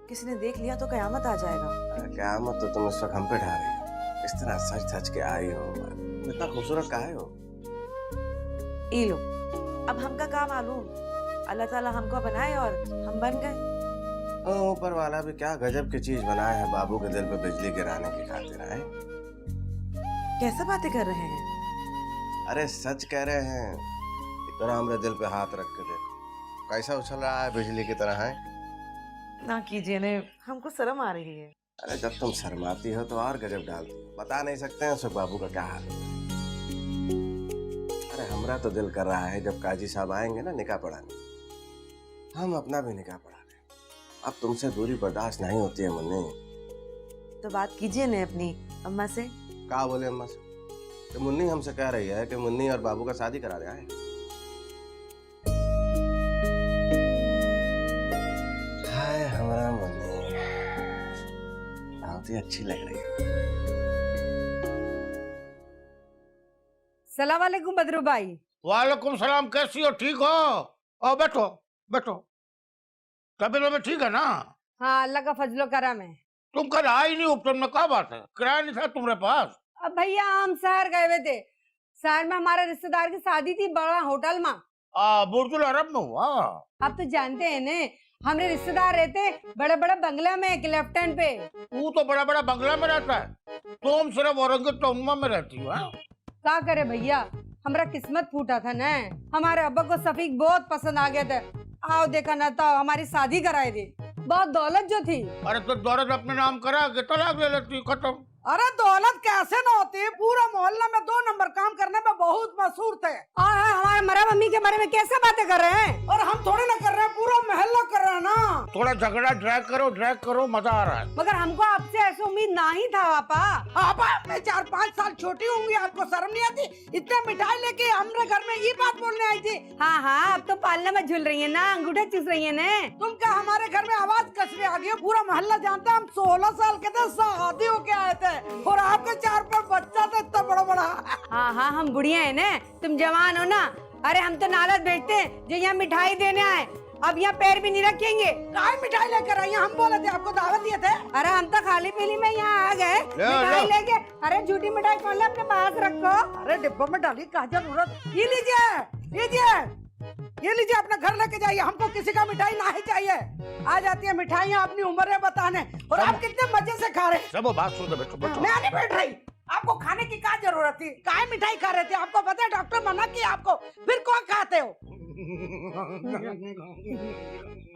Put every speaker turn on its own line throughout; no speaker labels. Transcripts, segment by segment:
किसी ने देख लिया तो कयामत आ जाएगा।
कयामत तो तुम इस वक्त हम पे ढा रही हो। इस तरह सच सच के आई हो, इतना खूबसूरत काहे हो?
ई लो, अब हमका का मालूम, अल्लाह ताला हमको बनाए और हम बन गए।
ऊपर वाला भी क्या गजब की चीज बनाया है बाबू के दिल पे बिजली गिराने की खातिर है।
कैसे बातें कर रहे हैं?
अरे सच कह रहे हैं। इतना हमरे दिल पे हाथ रख के देखो, कैसा उछल रहा है बिजली की तरह है।
ना कीजिए ने, हमको शर्म आ रही है।
अरे जब तुम शर्माती हो तो और गजब डालती हो। बता नहीं सकते हैं उस बाबू का क्या हाल है। अरे हमरा तो दिल कर रहा है जब काजी साहब आएंगे ना निकाह पढ़ाने, हम अपना भी निकाह पढ़ा दें। अब तुमसे दूरी बर्दाश्त नहीं होती है मुन्नी।
तो बात कीजिए ने अपनी अम्मा से।
क्या बोले अम्मा से? कि मुन्नी हमसे कह रही है कि मुन्नी और बाबू का शादी करा रहा है। हाय हमारा मुन्नी, बहुत ही अच्छी लग रही है।
सलाम वालेकुम बदरू भाई।
वालेकुम सलाम, कैसी हो? ठीक हो? आओ बैठो बैठो। तबीयत में ठीक है ना?
हाँ अल्लाह का फजलो करम है।
तुम कल आई नहीं, उपटन में क्या बात है? किराया नहीं था तुम्हारे पास?
अब भैया हम शहर गए हुए थे, शहर में हमारे रिश्तेदार की शादी थी बड़ा होटल में।
बुर्जुल अरब में हुआ।
आप तो जानते हैं ने, हमारे रिश्तेदार रहते बड़े बड़े बंगला में एक लेफ्ट हैंड पे।
तू तो बड़ा बड़ा बंगला में रहता है, तुम सिर्फ औरंगजेब टोनमा में रहती हो।
क्या करे भैया, हमारा किस्मत फूटा था ना। हमारे अब्बा को सफीक बहुत पसंद आ गया था। आओ देखा ना तो हमारी शादी कराए दी, बहुत दौलत जो थी।
अरे तो दौलत अपने नाम करा के तलाक ले लेती, खत्म।
अरे दौलत कैसे न होती, पूरा मोहल्ला में 2 नंबर काम करने में बहुत मशहूर थे।
हमारे मरा मम्मी के बारे में कैसे बातें कर रहे हैं?
और हम थोड़ी ना कर रहे हैं, पूरा मोहल्ला कर रहा है ना।
थोड़ा झगड़ा ड्रैग करो, मजा आ रहा है।
मगर हमको आपसे ऐसी उम्मीद नहीं था पापा।
आपा मैं 4-5 साल छोटी होंगी, आपको शर्म नहीं आती? इतना मिठाई लेके हमारे घर में ये बात बोलने आई थी।
हाँ अब तो पालने में झूल रही है ना, अंगूठे चूस रही है ना।
तुम क्या हमारे घर में आवाज कसने आ गई हो? पूरा मोहल्ला जानता है हम 16 साल के थे, शादी होके आए थे और आपके 4-5 बच्चा था इतना बड़ा बड़ा।
हाँ हम बुढ़िया है ना, तुम जवान हो ना। अरे हम तो नालत भेजते हैं जो यहाँ मिठाई देने आए, अब यहाँ पैर भी नहीं रखेंगे।
काय मिठाई लेकर आई? हम बोले थे आपको दावत दिए थे।
अरे हम तो खाली पीली में यहाँ आ गए मिठाई लेके। अरे झूठी मिठाई कौन ले, अपने पास रखो।
अरे डिब्बा में डाली, क्या जरूरत? ये लीजिए ये लीजिए, अपने घर लेके जाइए। हमको किसी का मिठाई नहीं चाहिए। आ जाती है मिठाइयाँ अपनी उम्र बताने, और आप कितने मजे से खा रहे हैं।
सब बात सुनो, बैठो बैठो।
मैं नहीं बैठ रही, आपको खाने की क्या जरूरत थी? काय मिठाई खा रहे थे? आपको पता है डॉक्टर मना किया आपको, फिर कौन खाते हो?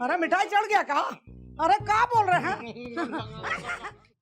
अरे मिठाई चढ़ गया कहा? अरे क्या बोल रहे हैं?